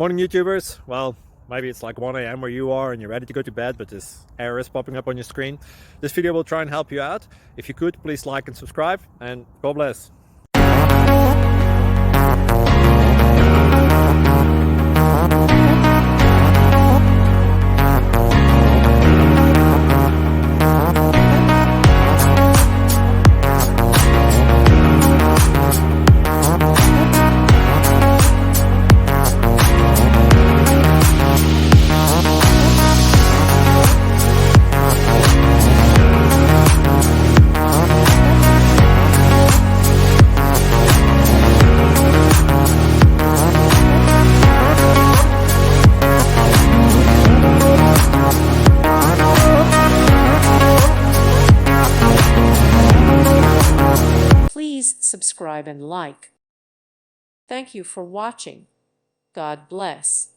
Morning YouTubers. Well, maybe it's like 1 a.m. where you are and you're ready to go to bed, but this error is popping up on your screen. This video will try and help you out. If you could, please like and subscribe, and God bless. Please subscribe and like. Thank you for watching. God bless.